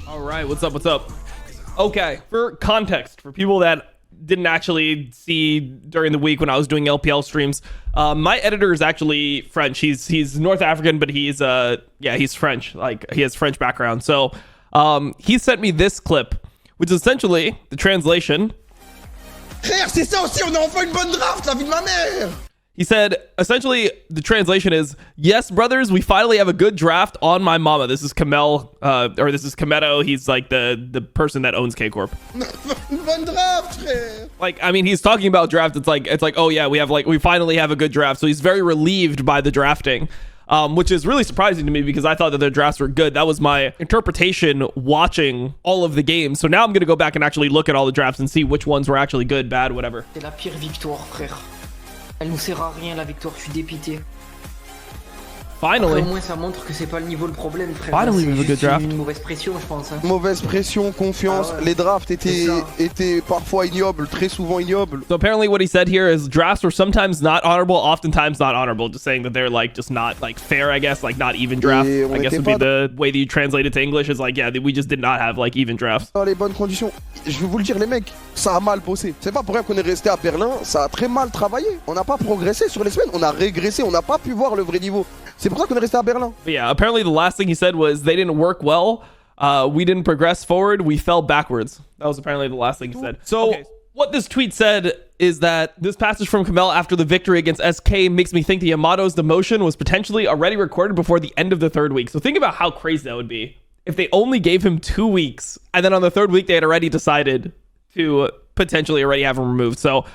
All right, what's up? What's up? Okay, for context, for people that didn't actually see during the week when I was doing LPL streams, my editor is actually French. He's North African, but he's French. Like, he has French background. So he sent me this clip, which is essentially the translation. Frère, c'est ça aussi, on a enfin une bonne draft, la vie de ma mère. He said, essentially, the translation is, yes, brothers, we finally have a good draft on my mama. This is this is Kameto. He's like the person that owns K-Corp. Une bonne draft, frère. Like, I mean, he's talking about draft. It's like, oh yeah, we finally have a good draft. So he's very relieved by the drafting, which is really surprising to me because I thought that their drafts were good. That was my interpretation watching all of the games. So now I'm going to go back and actually look at all the drafts and see which ones were actually good, bad, whatever. C'est la pire victoire, frère. Elle nous sert à rien la victoire, je suis dépité. Finally. Après, au moins ça montre que c'est pas le niveau le problème, frère. Finally, c'est we have a good juste draft. une mauvaise pression, je pense. Hein. Mauvaise pression, confiance. Ah ouais. Les drafts étaient parfois ignobles, très souvent ignobles. So apparently what he said here is drafts were sometimes not honorable, oftentimes not honorable. Just saying that they're like just not like fair, I guess, like not even draft. I guess would be the way that you translate it to English is like, yeah, we just did not have like even drafts. Dans les bonnes conditions. Je vais vous le dire, les mecs, ça a mal bossé. C'est pas pour rien qu'on est resté à Berlin, ça a très mal travaillé. On n'a pas progressé sur les semaines, on a régressé, on n'a pas pu voir le vrai niveau. C'est pour ça qu'on est resté à Berlin. But yeah, apparently the last thing he said was they didn't work well. We didn't progress forward. We fell backwards. That was apparently the last thing he said. So what this tweet said is that this passage from Kamel after the victory against SK makes me think the Yamato's demotion was potentially already recorded before the end of the third week. So think about how crazy that would be if they only gave him 2 weeks and then on the third week they had already decided to potentially already have him removed. So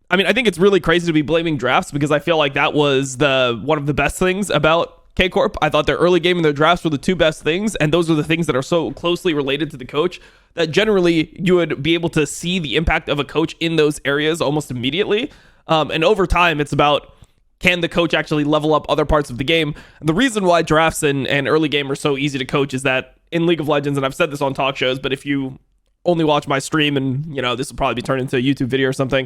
I mean, I think it's really crazy to be blaming drafts because I feel like that was one of the best things about K-Corp. I thought their early game and their drafts were the two best things, and those are the things that are so closely related to the coach that generally you would be able to see the impact of a coach in those areas almost immediately. And over time, it's about, can the coach actually level up other parts of the game? And the reason why drafts and early game are so easy to coach is that in League of Legends, and I've said this on talk shows, but if you only watch my stream and, you know, this will probably be turned into a YouTube video or something,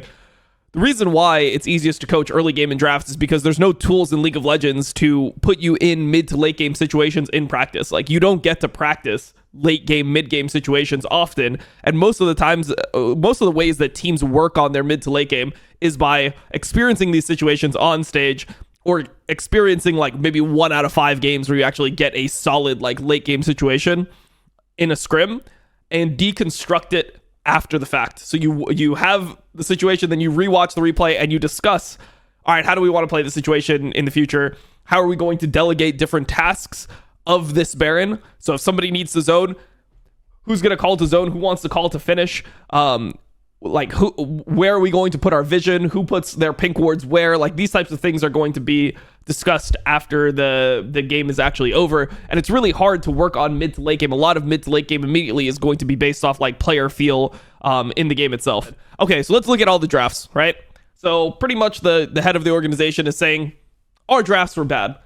the reason why it's easiest to coach early game in drafts is because there's no tools in League of Legends to put you in mid to late game situations in practice. Like, you don't get to practice late game, mid game situations often. And most of the times, most of the ways that teams work on their mid to late game is by experiencing these situations on stage or experiencing like maybe 1 out of 5 games where you actually get a solid like late game situation in a scrim and deconstruct it after the fact. So you have the situation, then you rewatch the replay and you discuss, all right, how do we want to play the situation in the future? How are we going to delegate different tasks of this Baron? So if somebody needs to zone, who's going to call to zone? Who wants to call to finish? Where are we going to put our vision? Who puts their pink wards where? Like, these types of things are going to be discussed after the game is actually over. And it's really hard to work on mid to late game. A lot of mid to late game immediately is going to be based off like player feel in the game itself. Okay, so let's look at all the drafts, right? So pretty much the head of the organization is saying our drafts were bad.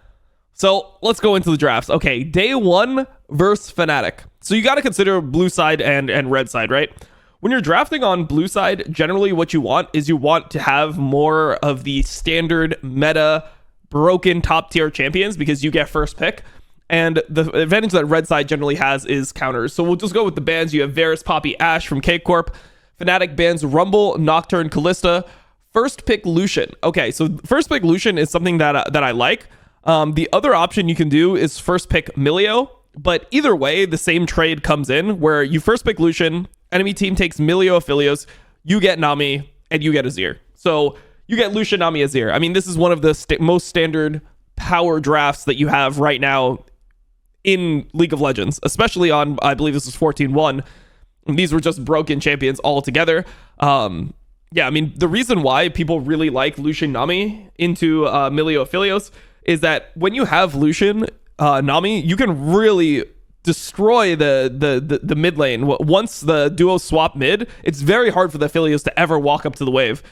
So let's go into the drafts. Okay, day 1 versus Fnatic. So you got to consider blue side and red side, right? When you're drafting on blue side, generally what you want is you want to have more of the standard meta broken top tier champions because you get first pick. And the advantage that red side generally has is counters. So we'll just go with the bans. You have Varus, Poppy, Ashe from K-Corp. Fnatic bans Rumble, Nocturne, Kalista. First pick Lucian. Okay, so first pick Lucian is something that I like. The other option you can do is first pick Milio. But either way, the same trade comes in where you first pick Lucian, enemy team takes Milio Aphelios, you get Nami, and you get Azir. So you get Lucian, Nami, Azir. I mean, this is one of the most standard power drafts that you have right now in League of Legends, especially on, I believe this is 14-1. These were just broken champions altogether. Yeah, I mean, the reason why people really like Lucian, Nami into Milio Aphelios is that when you have Lucian, Nami, you can really destroy the mid lane. Once the duo swap mid, it's very hard for the Aphelios to ever walk up to the wave.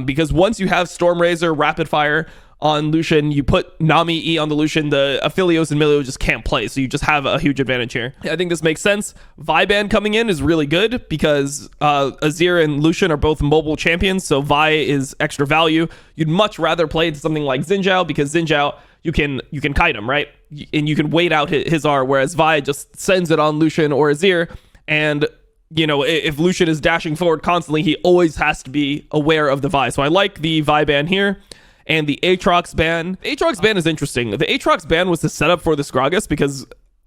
Because once you have Stormrazor, Rapid Fire on Lucian, you put Nami E on the Lucian, the Aphelios and Milio just can't play. So you just have a huge advantage here. I think this makes sense. Viban coming in is really good because Azir and Lucian are both mobile champions. So Vi is extra value. You'd much rather play into something like Xin Zhao because Xin Zhao, you can kite him, right? And you can wait out his R, whereas Vi just sends it on Lucian or Azir, and if Lucian is dashing forward constantly, he always has to be aware of the Vi. So I like the Vi ban here. And the Aatrox ban. The Aatrox ban is interesting. The Aatrox ban was the setup for this Gragas because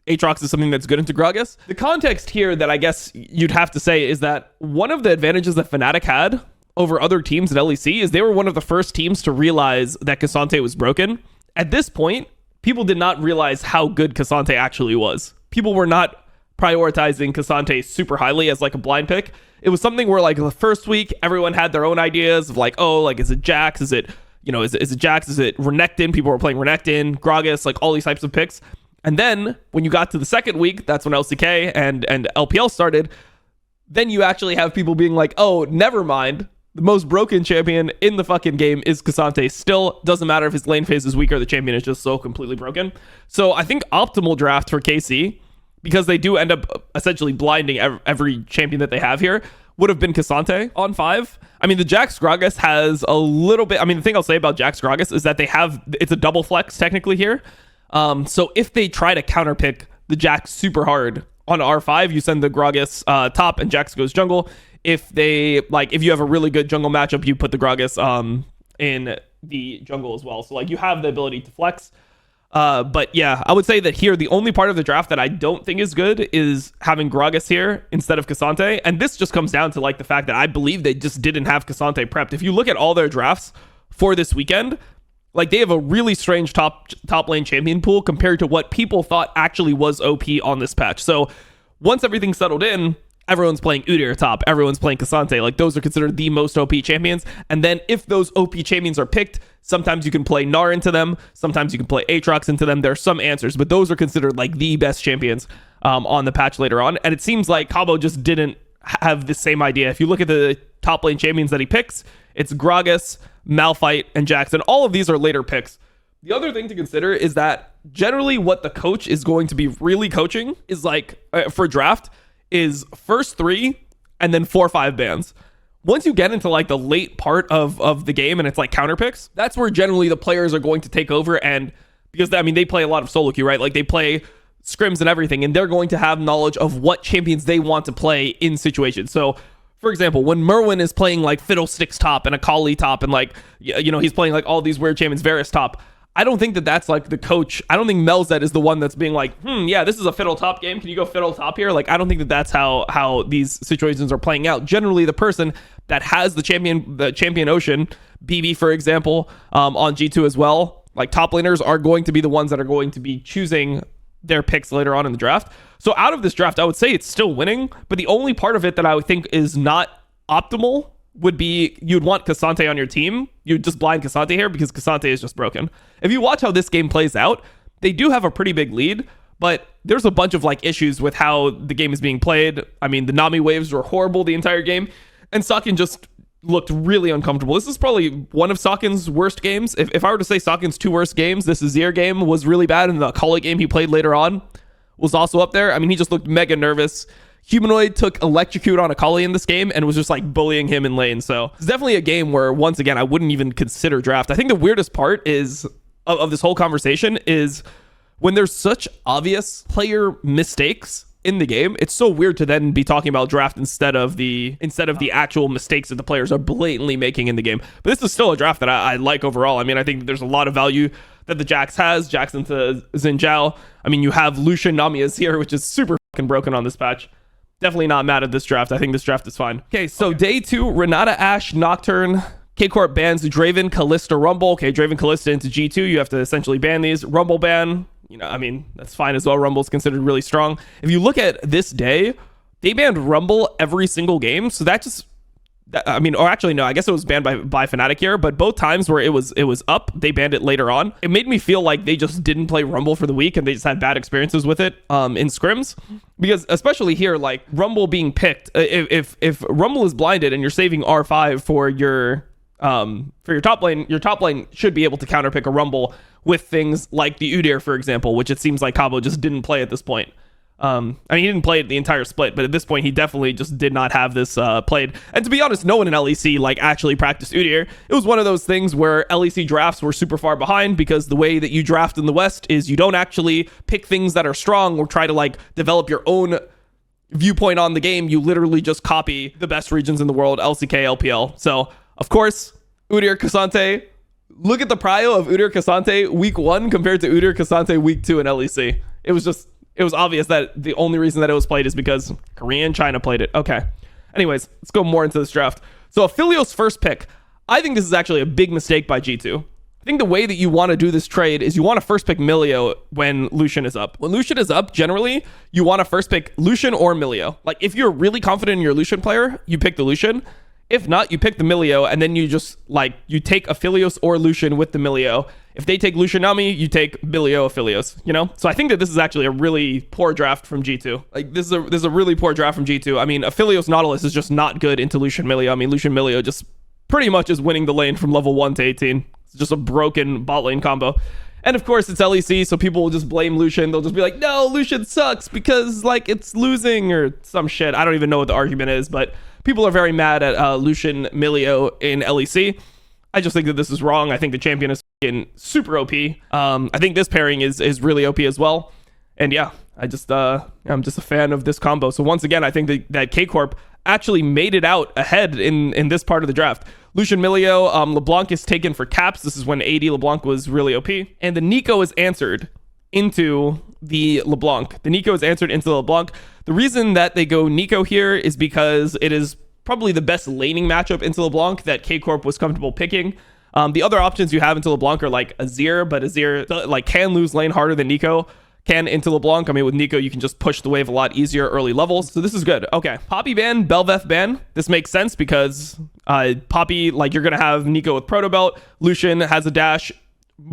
Aatrox is something that's good into Gragas. The context here that I guess you'd have to say is that one of the advantages that Fnatic had over other teams at LEC is they were one of the first teams to realize that K'Sante was broken. At this point, people did not realize how good K'Sante actually was. People were not prioritizing K'Sante super highly as like a blind pick. It was something where like the first week, everyone had their own ideas of like, oh, like is it Jax? Is it Jax? Is it Renekton? People were playing Renekton, Gragas, like all these types of picks. And then when you got to the second week, that's when LCK and LPL started. Then you actually have people being like, oh, never mind. The most broken champion in the fucking game is K'Sante. Still doesn't matter if his lane phase is weak or the champion is just so completely broken. So I think optimal draft for KC, because they do end up essentially blinding every champion that they have here, would have been K'Sante on 5. I mean, the Jax Gragas has a little bit... I mean, the thing I'll say about Jax Gragas is that it's a double flex technically here. So if they try to counterpick the Jax super hard on R5, you send the Gragas top and Jax goes jungle. If you have a really good jungle matchup, you put the Gragas in the jungle as well. So like you have the ability to flex. But yeah, I would say that here, the only part of the draft that I don't think is good is having Gragas here instead of K'Sante. And this just comes down to like the fact that I believe they just didn't have K'Sante prepped. If you look at all their drafts for this weekend, like they have a really strange top lane champion pool compared to what people thought actually was OP on this patch. So once everything's settled in, everyone's playing Udyr top, everyone's playing K'Sante. Like those are considered the most OP champions. And then if those OP champions are picked, sometimes you can play Gnar into them, sometimes you can play Aatrox into them. There are some answers, but those are considered like the best champions on the patch later on. And it seems like Cabo just didn't have the same idea. If you look at the top lane champions that he picks, it's Gragas, Malphite, and Jax. And all of these are later picks. The other thing to consider is that generally what the coach is going to be really coaching is like for draft is first 3 and then 4 or 5 bans. Once you get into like the late part of the game and it's like counter picks, that's where generally the players are going to take over. And because I mean they play a lot of solo queue, right? Like they play scrims and everything, and they're going to have knowledge of what champions they want to play in situations. So for example, when Merwin is playing like Fiddlesticks top and Akali top and like he's playing like all these weird champions, Varus top, I don't think that that's like the coach. I don't think Melzet is the one that's being like, yeah, this is a Fiddle top game. Can you go Fiddle top here? Like, I don't think that that's how these situations are playing out. Generally, the person that has the champion ocean, BB, for example, on G2 as well, like top laners are going to be the ones that are going to be choosing their picks later on in the draft. So out of this draft, I would say it's still winning, but the only part of it that I would think is not optimal would be you'd want K'Sante on your team. You'd just blind K'Sante here because K'Sante is just broken. If you watch how this game plays out, they do have a pretty big lead, but there's a bunch of like issues with how the game is being played. I mean, the Nami waves were horrible the entire game, and Sakin just looked really uncomfortable. This is probably one of Sakin's worst games. If I were to say Sakin's 2 worst games, this Azir game was really bad, and the Akali game he played later on was also up there. I mean, he just looked mega nervous. Humanoid took Electrocute on Akali in this game and was just like bullying him in lane. So it's definitely a game where, once again, I wouldn't even consider draft. I think the weirdest part is of this whole conversation is when there's such obvious player mistakes in the game. It's so weird to then be talking about draft instead of the actual mistakes that the players are blatantly making in the game. But this is still a draft that I like overall. I mean, I think that there's a lot of value that the Jax has. Jax into Xin Zhao. I mean, you have Lucian, Nami Azir, which is super fucking broken on this patch. Definitely not mad at this draft. I think this draft is fine. Okay, so day 2, Renata, Ashe, Nocturne. K-Corp bans Draven, Kalista, Rumble. Okay, Draven, Kalista into G2. You have to essentially ban these. Rumble ban, I mean, that's fine as well. Rumble's considered really strong. If you look at this day, they banned Rumble every single game. So that just, I mean, or actually, no, I guess it was banned by Fnatic here, but both times where it was up, they banned it later on. It made me feel like they just didn't play Rumble for the week and they just had bad experiences with it in scrims. Because especially here, like Rumble being picked, if Rumble is blinded and you're saving R5 for your top lane should be able to counterpick a Rumble with things like the Udyr, for example, which it seems like Cabo just didn't play at this point. I mean, he didn't play it the entire split, but at this point, he definitely just did not have this played. And to be honest, no one in LEC like actually practiced Udyr. It was one of those things where LEC drafts were super far behind because the way that you draft in the West is you don't actually pick things that are strong or try to like develop your own viewpoint on the game. You literally just copy the best regions in the world, LCK, LPL. So, of course, Udyr K'Sante. Look at the prio of Udyr K'Sante week 1 compared to Udyr K'Sante week 2 in LEC. It was obvious that the only reason that it was played is because Korea and China played it. Okay. Anyways, let's go more into this draft. So Aphelios first pick. I think this is actually a big mistake by G2. I think the way that you want to do this trade is you want to first pick Milio when Lucian is up. When Lucian is up, generally, you want to first pick Lucian or Milio. Like, if you're really confident in your Lucian player, you pick the Lucian. If not, you pick the Milio, and then you just, like, you take Aphelios or Lucian with the Milio. If they take Lucian Nami, you take Milio Aphelios, you know? So I think that this is actually a really poor draft from G2. Like, this is a really poor draft from G2. I mean, Aphelios Nautilus is just not good into Lucian Milio. I mean, Lucian Milio just pretty much is winning the lane from level 1 to 18. It's just a broken bot lane combo. And of course, it's LEC, so people will just blame Lucian. They'll just be like, no, Lucian sucks because, like, it's losing or some shit. I don't even know what the argument is, but people are very mad at Lucian Milio in LEC. I just think that this is wrong. I think the champion is super OP. I think this pairing is really OP as well. And yeah, I'm just a fan of this combo. So once again, I think that K-Corp actually made it out ahead in this part of the draft. Lucian Milio, LeBlanc is taken for caps. This is when AD LeBlanc was really OP. And the Nico is answered into the LeBlanc. The Nico is answered into the LeBlanc. The reason that they go Nico here is because it is probably the best laning matchup into LeBlanc that K-Corp was comfortable picking. The other options you have into LeBlanc are like Azir, but Azir like can lose lane harder than Nico can into LeBlanc. I mean, with Nico, you can just push the wave a lot easier early levels. So this is good. Okay. Poppy ban, Bel'Veth ban. This makes sense because Poppy, like, you're going to have Nico with Proto Belt. Lucian has a dash.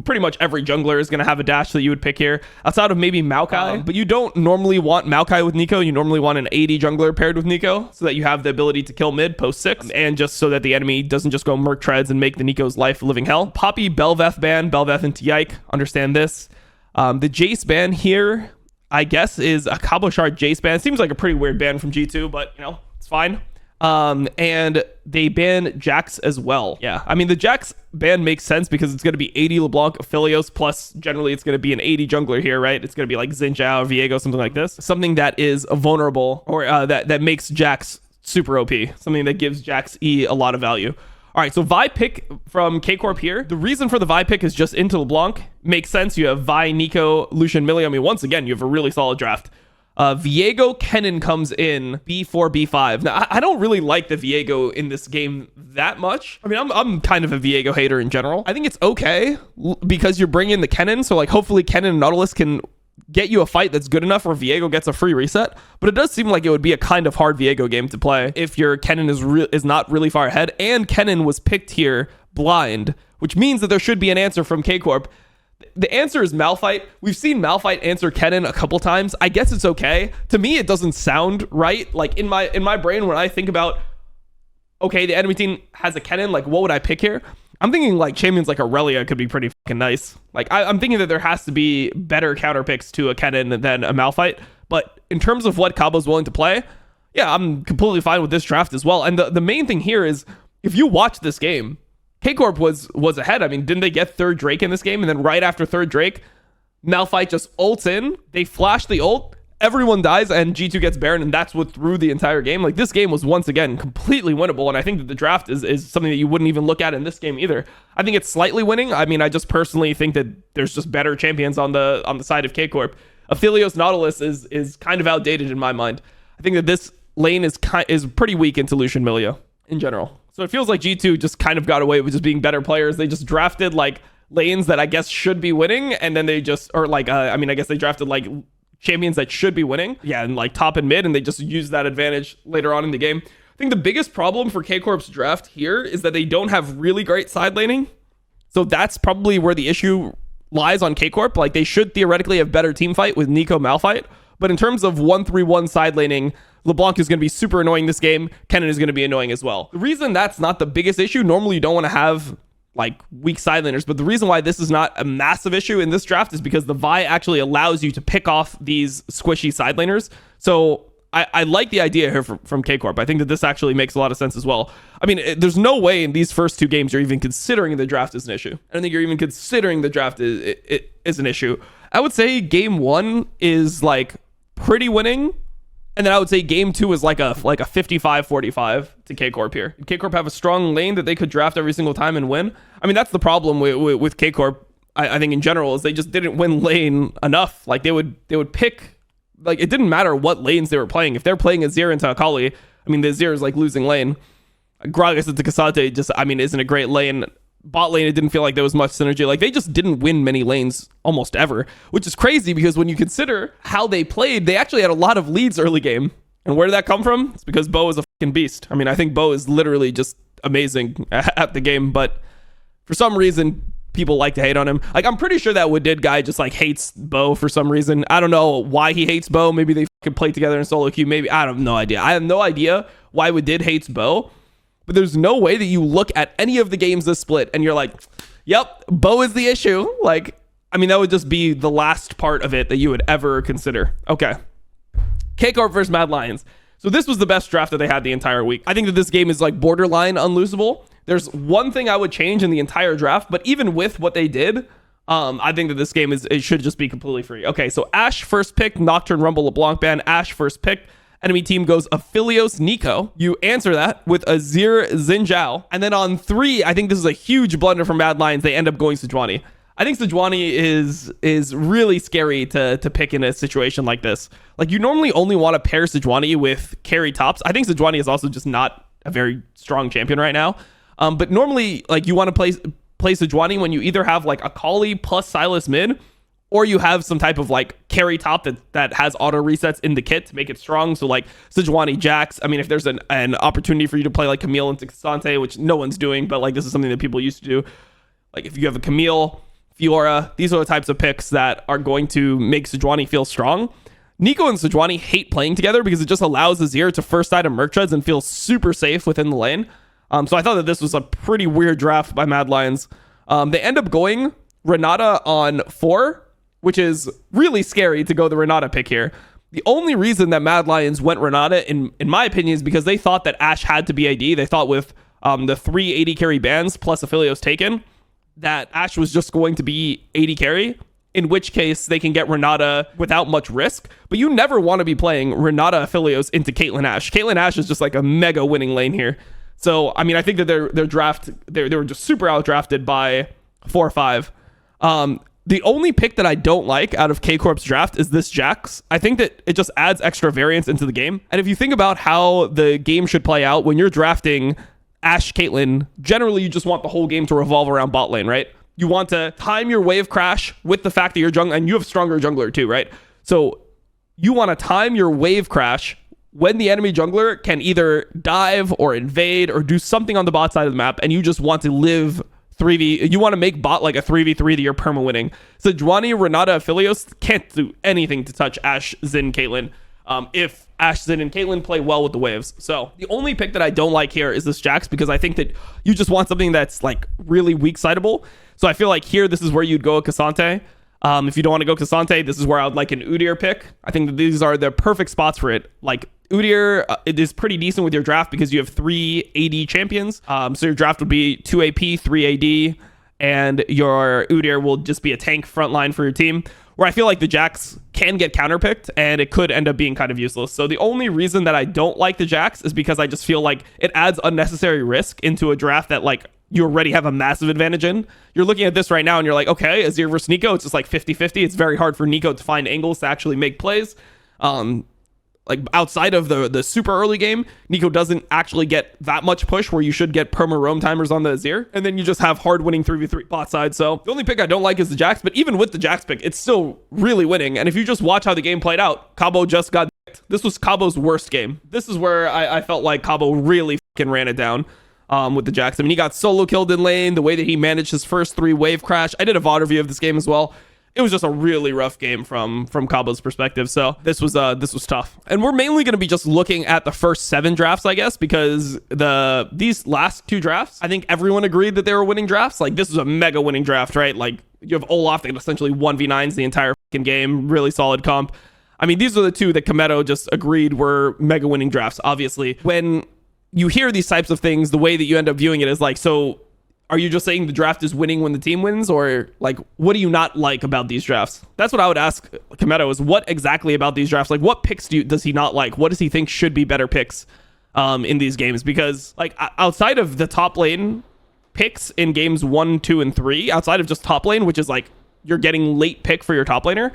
Pretty much every jungler is going to have a dash that you would pick here, outside of maybe Maokai. But you don't normally want Maokai with Nico. You normally want an AD jungler paired with Nico so that you have the ability to kill mid post 6, and just so that the enemy doesn't just go Merc Treads and make the Nico's life a living hell. Poppy, Bel'Veth ban, Bel'Veth into Yike. Understand this. The Jace ban here, I guess, is a Cabo Shard Jace ban. Seems like a pretty weird ban from G2, but, you know, it's fine. And they ban Jax as well. Yeah, I mean, the Jax ban makes sense because it's going to be 80 LeBlanc Aphelios, plus generally it's going to be an 80 jungler here, right? It's going to be like Xin Zhao or Viego, something like this. Something that is vulnerable, or that makes Jax super OP. Something that gives Jax E a lot of value. All right, so Vi pick from K-Corp here. The reason for the Vi pick is just into LeBlanc. Makes sense. You have Vi, Nico, Lucian, Millie. I mean, once again, you have a really solid draft. Viego Kennen comes in B4, B5. Now, I don't really like the Viego in this game that much. I mean, I'm kind of a Viego hater in general. I think it's okay because you're bringing the Kennen, so like hopefully Kennen and Nautilus can get you a fight that's good enough where Viego gets a free reset. But it does seem like it would be a kind of hard Viego game to play if your Kennen is not really far ahead. And Kennen was picked here blind, which means that there should be an answer from K-Corp. The answer is Malphite. We've seen Malphite answer Kennen a couple times. I guess it's okay. To me, it doesn't sound right. Like in my brain, when I think about, okay, the enemy team has a Kennen, like what would I pick here? I'm thinking like champions like Aurelia could be pretty fucking nice. Like I'm thinking that there has to be better counter picks to a Kennen than a Malphite. But in terms of what Cabo's willing to play, yeah, I'm completely fine with this draft as well. And the main thing here is if you watch this game, K-Corp was ahead. I mean, didn't they get third Drake in this game? And then right after third Drake, Malphite just ults in. They flash the ult. Everyone dies and G2 gets Baron, and that's what threw the entire game. Like, this game was once again completely winnable, and I think that the draft is something that you wouldn't even look at in this game either. I think it's slightly winning. I mean, I just personally think that there's just better champions on the side of K-Corp. Aphelios Nautilus is kind of outdated in my mind. I think that this lane is pretty weak into Lucian Milio in general. So it feels like G2 just kind of got away with just being better players. They just drafted like lanes that I guess should be winning, and then they just, or like, I guess they drafted like champions that should be winning. Yeah, and like top and mid, and they just used that advantage later on in the game. I think the biggest problem for K-Corp's draft here is that they don't have really great side laning. So that's probably where the issue lies on K-Corp. Like, they should theoretically have better team fight with Nico Malphite. But in terms of 1-3-1 side laning, LeBlanc is going to be super annoying this game. Kennen is going to be annoying as well. The reason that's not the biggest issue, normally you don't want to have like weak side laners. But the reason why this is not a massive issue in this draft is because the Vi actually allows you to pick off these squishy side laners. So I like the idea here from K-Corp. I think that this actually makes a lot of sense as well. I mean, there's no way in these first two games you're even considering the draft as an issue. I don't think you're even considering the draft is an issue. I would say game 1 is like pretty winning. And then I would say game 2 is like a 55-45 to K-Corp here. K-Corp have a strong lane that they could draft every single time and win. I mean, that's the problem with K-Corp, I think in general, is they just didn't win lane enough. Like they would pick, like it didn't matter what lanes they were playing. If they're playing Azir into Akali, I mean, the Azir is like losing lane. Gragas into Kasate just, I mean, isn't a great lane. Bot lane, it didn't feel like there was much synergy. Like they just didn't win many lanes almost ever, which is crazy because when you consider how they played, they actually had a lot of leads early game. And where did that come from? It's because Bo is a fucking beast. I mean, I think Bo is literally just amazing at the game, but for some reason, people like to hate on him. Like I'm pretty sure that Woodid guy just like hates Bo for some reason. I don't know why he hates Bo. Maybe they fucking play together in solo queue. Maybe I have no idea. I have no idea why Woodid hates Bo. But there's no way that you look at any of the games this split and you're like, yep, Bo is the issue. Like, I mean, that would just be the last part of it that you would ever consider. Okay. K-Corp versus Mad Lions. So this was the best draft that they had the entire week. I think that this game is like borderline unlosable. There's one thing I would change in the entire draft, but even with what they did, I think that this game it should just be completely free. Okay, so Ashe first pick, Nocturne, Rumble, LeBlanc ban. Ashe first pick. Enemy team goes Aphelios, Nico. You answer that with Azir, Xin Zhao. And then on 3, I think this is a huge blunder from Mad Lions. They end up going Sejuani. I think Sejuani is really scary to pick in a situation like this. Like you normally only want to pair Sejuani with carry tops. I think Sejuani is also just not a very strong champion right now. But normally like you want to play Sejuani when you either have like Akali plus Sylas mid, or you have some type of like carry top that has auto resets in the kit to make it strong. So like Sejuani, Jax. I mean, if there's an opportunity for you to play like Camille into Cassante, which no one's doing, but like this is something that people used to do. Like if you have a Camille, Fiora, these are the types of picks that are going to make Sejuani feel strong. Nico and Sejuani hate playing together because it just allows Azir to first item Merc Treads and feel super safe within the lane. So I thought that this was a pretty weird draft by Mad Lions. They end up going Renata on 4, which is really scary to go the Renata pick here. The only reason that Mad Lions went Renata, in my opinion, is because they thought that Ashe had to be AD. They thought with the 3 AD carry bans plus Aphelios taken, that Ashe was just going to be AD carry, in which case they can get Renata without much risk. But you never want to be playing Renata Aphelios into Caitlyn Ashe. Caitlyn Ashe is just like a mega winning lane here. So, I mean, I think that their draft, they were just super outdrafted by 4 or 5. The only pick that I don't like out of K-Corp's draft is this Jax. I think that it just adds extra variance into the game. And if you think about how the game should play out, when you're drafting Ashe Caitlyn, generally you just want the whole game to revolve around bot lane, right? You want to time your wave crash with the fact that you're jungler, and you have stronger jungler too, right? So you want to time your wave crash when the enemy jungler can either dive or invade or do something on the bot side of the map, and you just want to live 3v. You want to make bot like a 3v3 that you're perma winning. So Sejuani, Renata, Aphelios can't do anything to touch Ashe, Xin, Caitlyn. If Ashe, Xin, and Caitlyn play well with the waves. So the only pick that I don't like here is this Jax, because I think that you just want something that's like really weak sidable. So I feel like here, this is where you'd go Cassante. If you don't want to go Cassante, this is where I would like an Udyr pick. I think that these are the perfect spots for it. Like Udyr, it is pretty decent with your draft because you have 3 AD champions. So your draft would be 2 AP, 3 AD, and your Udyr will just be a tank frontline for your team. Where I feel like the Jax can get counterpicked and it could end up being kind of useless. So the only reason that I don't like the Jax is because I just feel like it adds unnecessary risk into a draft that like you already have a massive advantage in. You're looking at this right now and you're like, okay, Azir versus Nico, it's just like 50-50. It's very hard for Nico to find angles to actually make plays. Like outside of the super early game, Nico doesn't actually get that much push where you should get perma roam timers on the Azir, and then you just have hard winning 3v3 bot side. So the only pick I don't like is the Jax, but even with the Jax pick, it's still really winning. And if you just watch how the game played out, Cabo just got dicked. This was Cabo's worst game. This is where I felt like Cabo really fucking ran it down with the Jax. I mean, he got solo killed in lane, the way that he managed his first 3 wave crash. I did a VOD review of this game as well. it was just a really rough game from Cabo's perspective. So this was tough. And we're mainly going to be just looking at the first 7 drafts, I guess, because these last 2 drafts, I think everyone agreed that they were winning drafts. Like, this was a mega winning draft, right? Like, you have Olaf that essentially 1v9s the entire fucking game. Really solid comp. I mean, these are the 2 that Kameto just agreed were mega winning drafts. Obviously, when you hear these types of things, the way that you end up viewing it is like, so are you just saying the draft is winning when the team wins? Or like, what do you not like about these drafts? That's what I would ask Kameto, is what exactly about these drafts? Like, what picks does he not like? What does he think should be better picks in these games? Because like, outside of the top lane picks in games 1, 2, and 3, outside of just top lane, which is like, you're getting late pick for your top laner,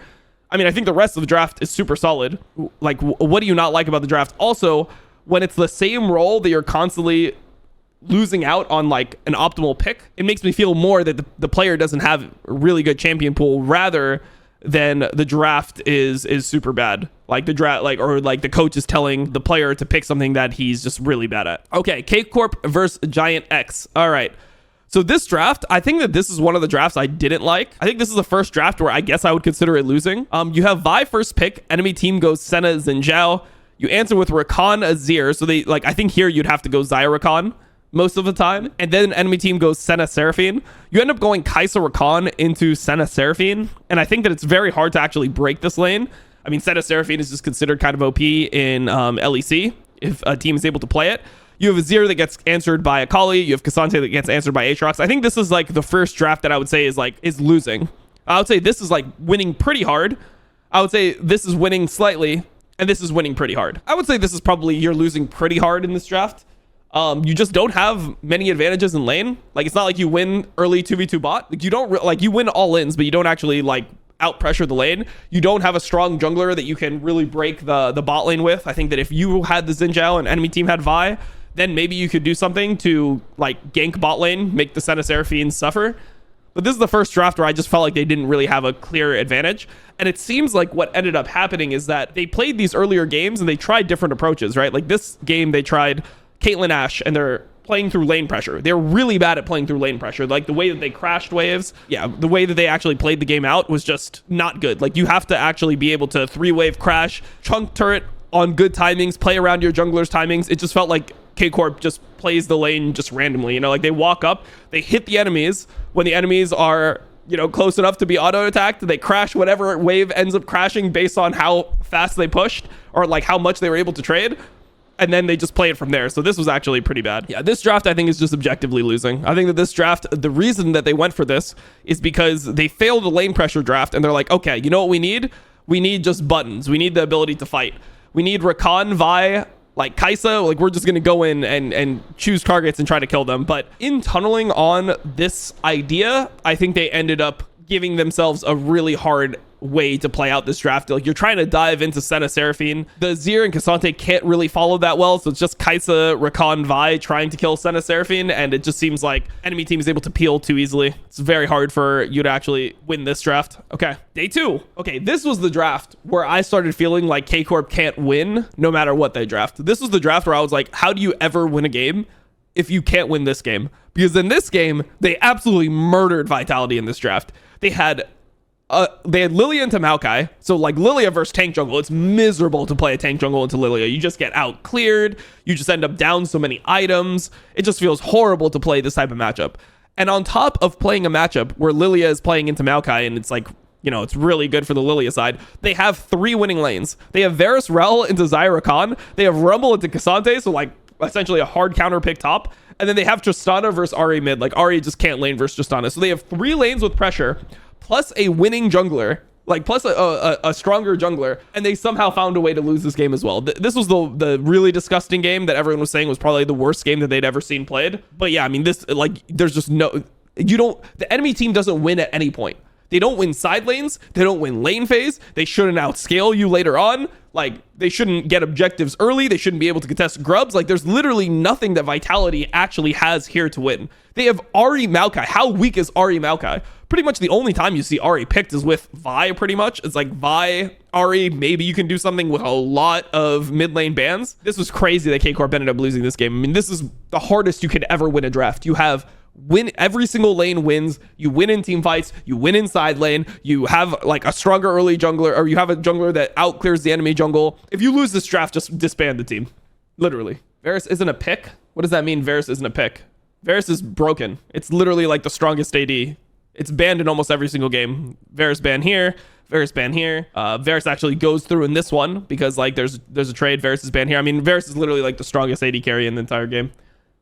I mean, I think the rest of the draft is super solid. Like, what do you not like about the draft? Also, when it's the same role that you're constantly losing out on like an optimal pick, it makes me feel more that the player doesn't have a really good champion pool rather than the draft is super bad. Like the draft, like, or like the coach is telling the player to pick something that he's just really bad at. Okay, K-Corp versus Giant X. All right. So this draft, I think that this is one of the drafts I didn't like. I think this is the first draft where I guess I would consider it losing. You have Vi first pick. Enemy team goes Senna, Xin Zhao. You answer with Rakan, Azir. So they like, I think here you'd have to go Xayah Rakan most of the time. And then enemy team goes Senna, Seraphine. You end up going Kai'Sa Rakan into Senna, Seraphine. And I think that it's very hard to actually break this lane. I mean, Senna, Seraphine is just considered kind of OP in LEC if a team is able to play it. You have Azir that gets answered by Akali. You have K'Sante that gets answered by Aatrox. I think this is like the first draft that I would say is losing. I would say this is like winning pretty hard. I would say this is winning slightly, and this is winning pretty hard. I would say this is probably you're losing pretty hard in this draft. You just don't have many advantages in lane. Like, it's not like you win early 2v2 bot. Like, you don't like you win all ins, but you don't actually like out pressure the lane. You don't have a strong jungler that you can really break the bot lane with. I think that if you had the Xin Zhao and enemy team had Vi, then maybe you could do something to like gank bot lane, make the Senna Seraphine suffer. But this is the first draft where I just felt like they didn't really have a clear advantage. And it seems like what ended up happening is that they played these earlier games and they tried different approaches, right? Like this game, they tried Caitlyn Ashe and they're playing through lane pressure. They're really bad at playing through lane pressure. Like the way that they crashed waves, the way that they actually played the game out was just not good. Like you have to actually be able to 3-wave crash, chunk turret on good timings, play around your jungler's timings. It just felt like K-Corp just plays the lane just randomly, you know, like they walk up, they hit the enemies when the enemies are, you know, close enough to be auto attacked. They crash whatever wave ends up crashing based on how fast they pushed or like how much they were able to trade. And then they just play it from there. So this was actually pretty bad. Yeah, this draft I think is just objectively losing. I think that this draft, the reason that they went for this is because they failed a lane pressure draft and they're like, okay, you know what we need? We need just buttons. We need the ability to fight. We need Rakan, Vi, like Kai'Sa, like we're just going to go in and choose targets and try to kill them. But in tunneling on this idea, I think they ended up giving themselves a really hard way to play out this draft. Like you're trying to dive into Senna, Seraphine. The Azir and K'Sante can't really follow that well, so it's just Kai'Sa, Rakan, Vi trying to kill Senna, Seraphine, and it just seems like enemy team is able to peel too easily. It's very hard for you to actually win this draft. Okay, day 2. Okay, this was the draft where I started feeling like K-Corp can't win no matter what they draft. This was the draft where I was like, how do you ever win a game if you can't win this game? Because in this game, they absolutely murdered Vitality in this draft. They had Lilia into Maokai. So like Lilia versus tank jungle, it's miserable to play a tank jungle into Lilia. You just get out cleared. You just end up down so many items. It just feels horrible to play this type of matchup. And on top of playing a matchup where Lilia is playing into Maokai and it's like, you know, it's really good for the Lilia side, they have 3 winning lanes. They have Varus Rel into Xayah Rakan. They have Rumble into K'Sante, so like essentially a hard counter pick top. And then they have Tristana versus Ahri mid. Like Ahri just can't lane versus Tristana. So they have 3 lanes with pressure, plus a winning jungler, like plus a stronger jungler, and they somehow found a way to lose this game as well. This was the really disgusting game that everyone was saying was probably the worst game that they'd ever seen played. But yeah, I mean, this, like, there's just no, the enemy team doesn't win at any point. They don't win side lanes. They don't win lane phase. They shouldn't outscale you later on. Like, they shouldn't get objectives early. They shouldn't be able to contest grubs. Like, there's literally nothing that Vitality actually has here to win. They have Ahri Maokai. How weak is Ahri Maokai? Pretty much the only time you see Ahri picked is with Vi, pretty much. It's like Vi, Ahri, maybe you can do something with a lot of mid lane bans. This was crazy that K-Corp ended up losing this game. I mean, this is the hardest you could ever win a draft. You have win every single lane wins. You win in team fights. You win in side lane. You have like a stronger early jungler, or you have a jungler that out clears the enemy jungle. If you lose this draft, just disband the team. Literally. Varus isn't a pick? What does that mean, Varus isn't a pick? Varus is broken. It's literally like the strongest AD. It's banned in almost every single game. Varus ban here. Varus ban here. Varus actually goes through in this one because like there's a trade. Varus is banned here. I mean, Varus is literally like the strongest AD carry in the entire game.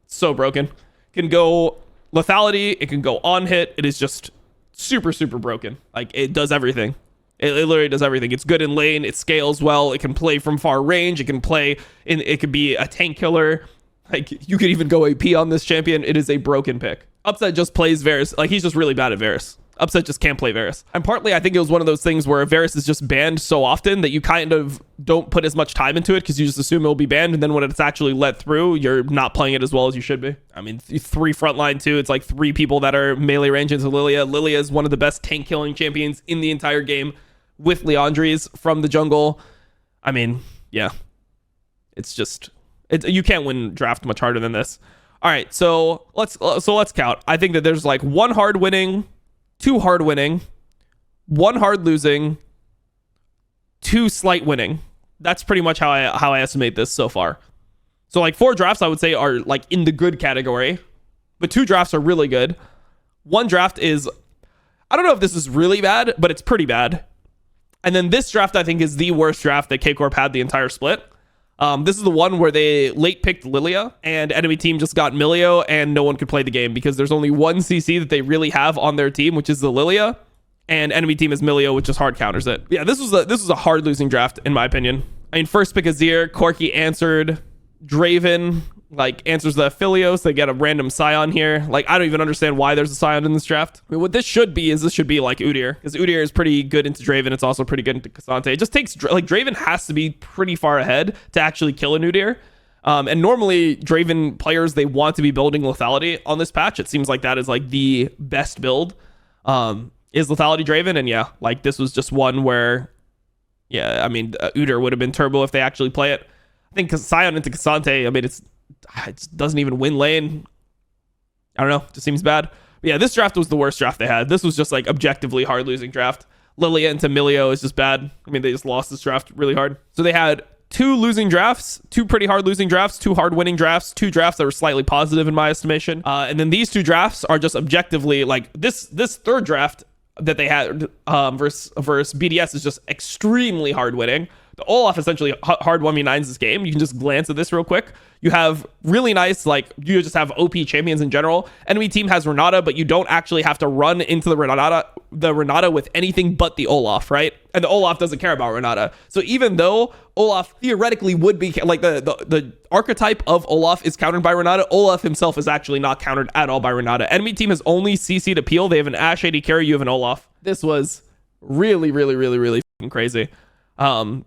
So broken. Can go lethality. It can go on hit. It is just super, super broken. Like it does everything. It literally does everything. It's good in lane. It scales well. It can play from far range. It can play in. It could be a tank killer. Like you could even go AP on this champion. It is a broken pick. Upset just plays Varus. Like he's just really bad at Varus. Upset just can't play Varus. And partly I think it was one of those things where Varus is just banned so often that you kind of don't put as much time into it because you just assume it'll be banned, and then when it's actually let through, you're not playing it as well as you should be. I mean, 3 frontline too. It's like 3 people that are melee range into Lilia. Lilia is one of the best tank killing champions in the entire game with Leandries from the jungle. I mean, yeah. It's just you can't win draft much harder than this. All right, so let's count. I think that there's like 1 hard winning, 2 hard winning, 1 hard losing, 2 slight winning. That's pretty much how I estimate this so far. So like 4 drafts I would say are like in the good category, but 2 drafts are really good. 1 draft is, I don't know if this is really bad, but it's pretty bad. And then this draft I think is the worst draft that K-Corp had the entire split. This is the one where they late picked Lilia and enemy team just got Milio and no one could play the game because there's only 1 CC that they really have on their team, which is the Lilia, and enemy team is Milio, which just hard counters it. Yeah, this was a hard losing draft in my opinion. I mean, first pick Azir, Corki answered, Draven like answers the Aphelios. They get a random Scion here. Like I don't even understand why there's a Scion in this draft. I mean, what this should be like Udyr, because Udyr is pretty good into Draven. It's also pretty good into K'Sante. It just takes like Draven has to be pretty far ahead to actually kill an Udyr. And normally Draven players, they want to be building lethality on this patch. It seems like that is like the best build is lethality Draven. And yeah, like this was just one where, yeah, I mean, Udyr would have been turbo if they actually play it. I think Scion into K'Sante, I mean, it doesn't even win lane. I don't know. It just seems bad. But yeah, this draft was the worst draft they had. This was just like objectively hard losing draft. Lilia into Milio is just bad. I mean, they just lost this draft really hard. So they had 2 losing drafts, 2 pretty hard losing drafts, 2 hard winning drafts, 2 drafts that were slightly positive in my estimation. And then these 2 drafts are just objectively like this third draft that they had versus BDS is just extremely hard winning. The Olaf essentially hard 1v9s this game. You can just glance at this real quick. You have really nice, like, you just have OP champions in general. Enemy team has Renata, but you don't actually have to run into the Renata with anything but the Olaf, right? And the Olaf doesn't care about Renata. So even though Olaf theoretically would be, like, the archetype of Olaf is countered by Renata, Olaf himself is actually not countered at all by Renata. Enemy team has only CC'd appeal. They have an Ashe AD carry. You have an Olaf. This was really, really, really, really fucking crazy.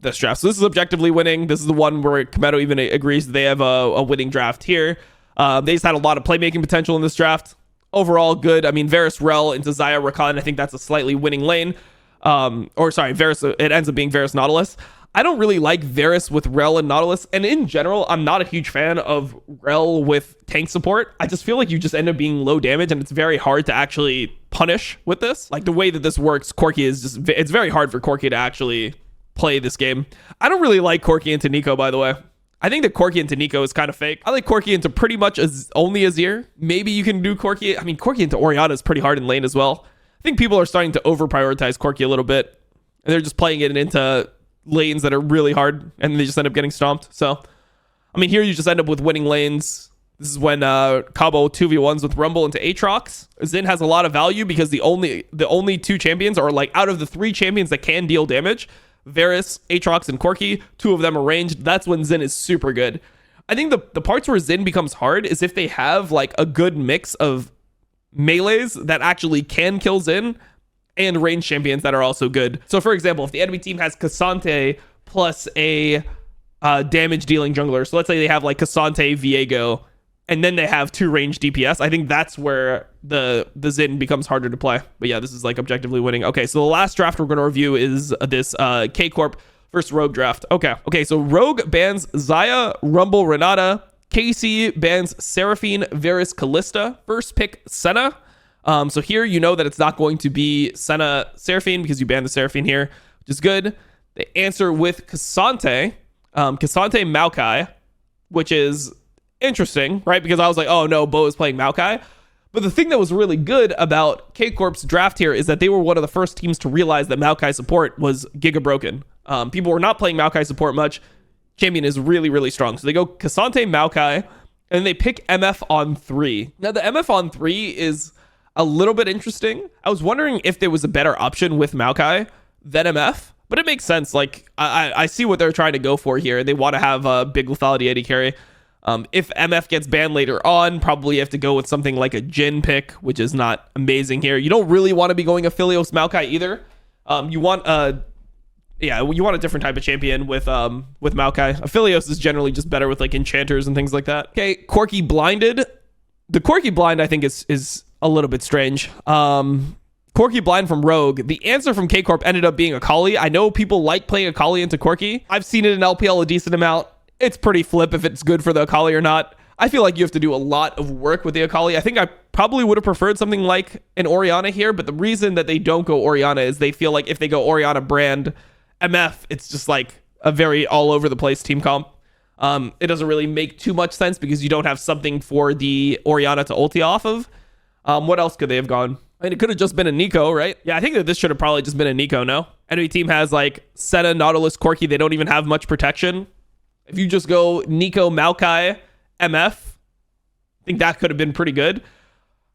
This draft. So this is objectively winning. This is the one where Kameto even agrees that they have a winning draft here. They just had a lot of playmaking potential in this draft. Overall, good. I mean, Varus Rel into Xayah Rakan, I think that's a slightly winning lane. Varus, it ends up being Varus Nautilus. I don't really like Varus with Rel and Nautilus, and in general, I'm not a huge fan of Rel with tank support. I just feel like you just end up being low damage, and it's very hard to actually punish with this. Like, the way that this works, Corki is just, it's very hard for Corki to actually play this game. I don't really like Corki into Nico, by the way. I think that Corki into Nico is kind of fake. I like Corki into pretty much only Azir. Maybe you can do Corki. I mean, Corki into Orianna is pretty hard in lane as well. I think people are starting to over prioritize Corki a little bit, and they're just playing it into lanes that are really hard, and they just end up getting stomped. So, I mean, here you just end up with winning lanes. This is when Cabo 2v1s with Rumble into Aatrox. Xin has a lot of value because the only 2 champions are, like, out of the 3 champions that can deal damage, Varus, Aatrox, and Corki, 2 of them are ranged. That's when Xin is super good. I think the parts where Xin becomes hard is if they have like a good mix of melees that actually can kill Xin and ranged champions that are also good. So for example, if the enemy team has K'Sante plus a damage dealing jungler, so let's say they have like K'Sante, Viego, and then they have 2 ranged DPS, I think that's where the Xin becomes harder to play. But yeah, this is like objectively winning. Okay, so the last draft we're going to review is this K-Corp versus Rogue draft. Okay, so Rogue bans Xayah, Rumble, Renata, KC bans Seraphine Varus Callista. First pick Senna. So here you know that it's not going to be Senna Seraphine because you banned the Seraphine here, which is good. They answer with Cassante. Cassante Maokai, which is interesting, right? Because I was like, oh no, Bo is playing Maokai. But the thing that was really good about K-Corp's draft here is that they were one of the first teams to realize that Maokai support was giga broken. People were not playing Maokai support much. Champion is really, really strong. So they go Cassante Maokai, and then they pick MF on 3. Now the MF on 3 is a little bit interesting. I was wondering if there was a better option with Maokai than MF, but it makes sense. Like I see what they're trying to go for here. They want to have a big lethality AD carry. If MF gets banned later on, probably you have to go with something like a Jin pick, which is not amazing here. You don't really want to be going Aphelios Maokai either. You want a different type of champion with Maokai. Aphelios is generally just better with like enchanters and things like that. Okay, Corki blinded. The Corki blind I think is a little bit strange. Corki blind from Rogue. The answer from K-Corp ended up being Akali. I know people like playing Akali into Corki. I've seen it in LPL a decent amount. It's pretty flip if it's good for the Akali or not. I feel like you have to do a lot of work with the Akali. I think I probably would have preferred something like an Orianna here, but the reason that they don't go Orianna is they feel like if they go Orianna brand MF, it's just like a very all over the place team comp. It doesn't really make too much sense because you don't have something for the Orianna to ulti off of. What else could they have gone? I mean, it could have just been a Nico, right? Yeah, I think that this should have probably just been a Nico, no? Enemy team has like Senna, Nautilus, Corki. They don't even have much protection. If you just go Nico, Maokai, MF, I think that could have been pretty good.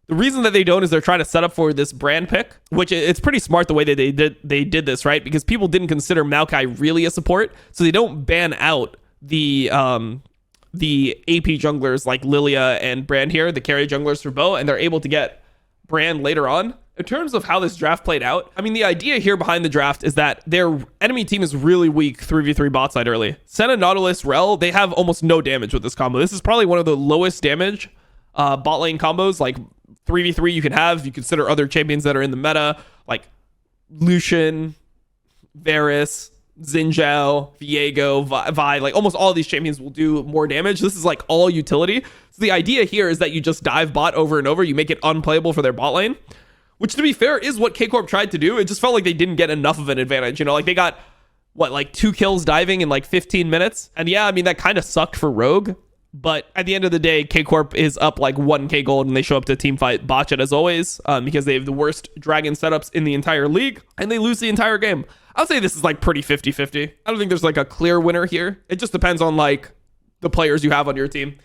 The reason that they don't is they're trying to set up for this brand pick, which it's pretty smart the way that they did this, right? Because people didn't consider Maokai really a support, so they don't ban out the AP junglers like Lilia and Brand here, the carry junglers for Bo, and they're able to get Brand later on. In terms of how this draft played out, I mean, the idea here behind the draft is that their enemy team is really weak 3v3 bot side early. Senna, Nautilus, Rel, they have almost no damage with this combo. This is probably one of the lowest damage bot lane combos, like 3v3 you can have. You consider other champions that are in the meta, like Lucian, Varus, Xin Zhao, Viego, Vi, like almost all of these champions will do more damage. This is like all utility. So the idea here is that you just dive bot over and over. You make it unplayable for their bot lane, which to be fair is what K-Corp tried to do. It just felt like they didn't get enough of an advantage. You know, like they got, like 2 kills diving in like 15 minutes. And yeah, I mean, that kind of sucked for Rogue. But at the end of the day, K-Corp is up like 1k gold and they show up to team fight, botch it as always, because they have the worst dragon setups in the entire league and they lose the entire game. I would say this is like pretty 50-50. I don't think there's like a clear winner here. It just depends on like the players you have on your team.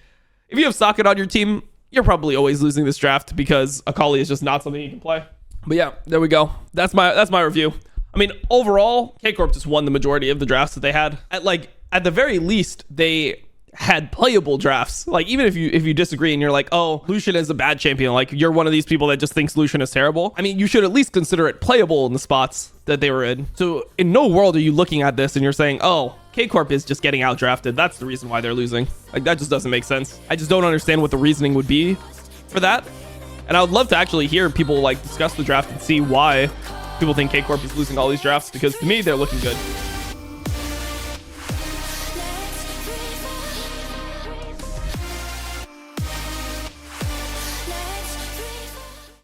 If you have Socket on your team, you're probably always losing this draft because Akali is just not something you can play. But yeah, there we go. That's my review. I mean, overall, K-Corp just won the majority of the drafts that they had. At the very least, they had playable drafts. Like, even if you disagree and you're like, oh, Lucian is a bad champion, like you're one of these people that just thinks Lucian is terrible, I mean, you should at least consider it playable in the spots that they were in. So in no world are you looking at this and you're saying, oh, K-Corp is just getting out drafted, that's the reason why they're losing. Like, that just doesn't make sense. I just don't understand what the reasoning would be for that. And I would love to actually hear people like discuss the draft and see why people think K-Corp is losing all these drafts, because to me they're looking good.